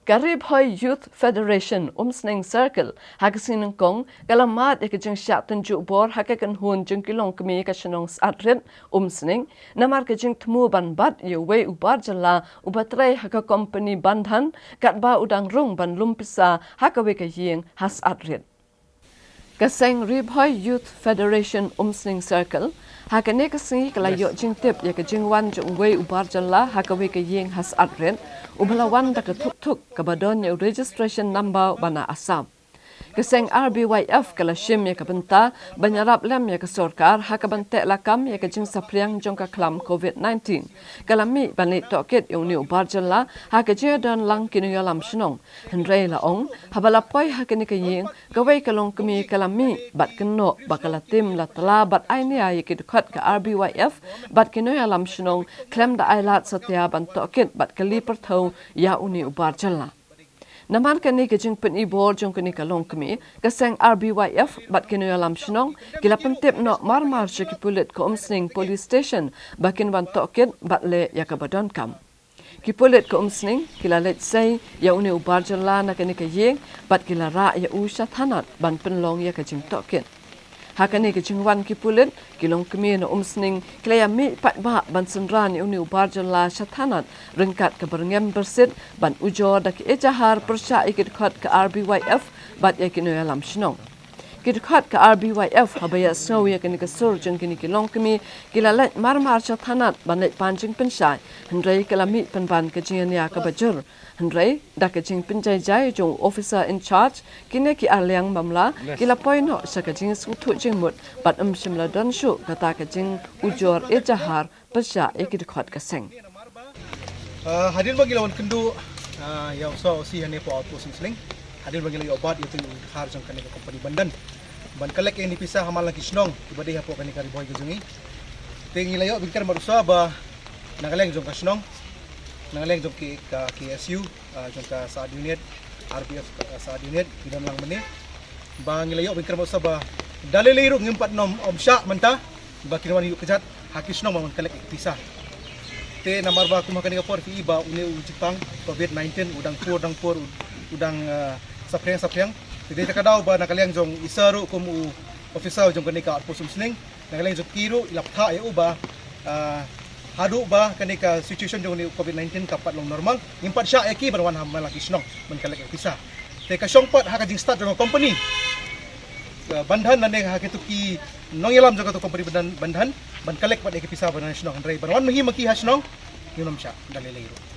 RBYF Youth Federation Umsning Circle hagasin kong kalamat ikajeng siya tunjuk bor hagakan hun jeng kilong kami kasenong satret Umsning namar kajeng temu ban bat yewe ubar Jylla ubatrai haga company bandhan katba udang rung ban lumpisa hagawe kayeng has atret. Kaseng RBYF Youth Federation Umsning Circle hakane kasing kalayo jingtip ya Jingwan jungwe ubar Jylla hagawe kayeng has atret ubalawan da tuk kabadon ya registration number bana asam. Kaseng RBYF kalashim ya kabenta banyarap lem ya kasorkar hakabante lakam ya kajing sapriang jongka klam COVID-19. Kalami bani toket yung ni ubar Jylla hakajia dan lang kinu ya lam shinong. Henrei laong habalapoy hakani kaying gawai kalong kami kalami bat keno bakalatim latala bat aini ya kidukhat ka RBYF bat kinu ya lam shinong klem da ailat satya ban toket bat kali perthau ya uni ubar Jylla. Naman kani kajing peni bor jong kani kalong kami kaseng RBYF bat kinu alam shinong kila pentip no marmar syaki pulit ko Umsning police station bakin wan toket bat le yakabadon kam. Ki pulit ko Umsning kila let say ya uni ubar Jylla na kani kayeng bat kila ra ya usha thanat ban penlong ya kajing toket. Hakani ke Jingwan ki pulit kilong kami na Umsning kila ya mi pat ba ban senran uni ubar Jylla shathanat rengkat ke berngem bersit ban ujor da ki ejahar persya ikit khat ke RBYF bat ya kinu alam shinong. Kidkhat ke RBYF habaya snow ya kini ke sur jeng kini kilong kami kila let marmar shathanat ban let panjing pensai hendrai kalami penban ke jingan ya ke bajur hendrai da ke jing penjai jong officer in charge kini ki arliang mamla kila poin ho sa ke jing sutu jing mut bat shimla don shu kata ke jing ujor ejahar persya ikidkhat ke seng. Hadir bagi lawan kendu yang so si hane po outpost Umsning hadir bagi lagi obat itu har jong kani ke company bandan ban kalek ini pisah hamal lagi snong ibadai hapo kani kari boy gejungi tingi layo bingkar marusa ba nangaleng jong ka snong nangaleng jong ki ka KSU jong ka sa unit RBYF sa unit kidam lang meni ba ngilayo bingkar marusa ba daliliru ngimpat nom omsya menta ba kinwan yu kejat hakisnong man kalek pisah te namar ba kumakani ka por fi ba uni Jepang COVID-19 udang pur udang sapriang jadi takadaw ba nakaliang jong isaru kumu official jong kanika outpost Umsning nakaliang jong kiro ilaptha ya uba hadu ba kanika situation jong ni COVID-19 kapat long normal impat sya eki barwan malaki snong man kalek pisah te ka syongpat ha kajing start jong company bandhan nane ha kituki nong yalam jong ka company bandhan ban kalek pat eki pisah ban snong ndrai barwan mahi maki ha snong yunam sya dalilero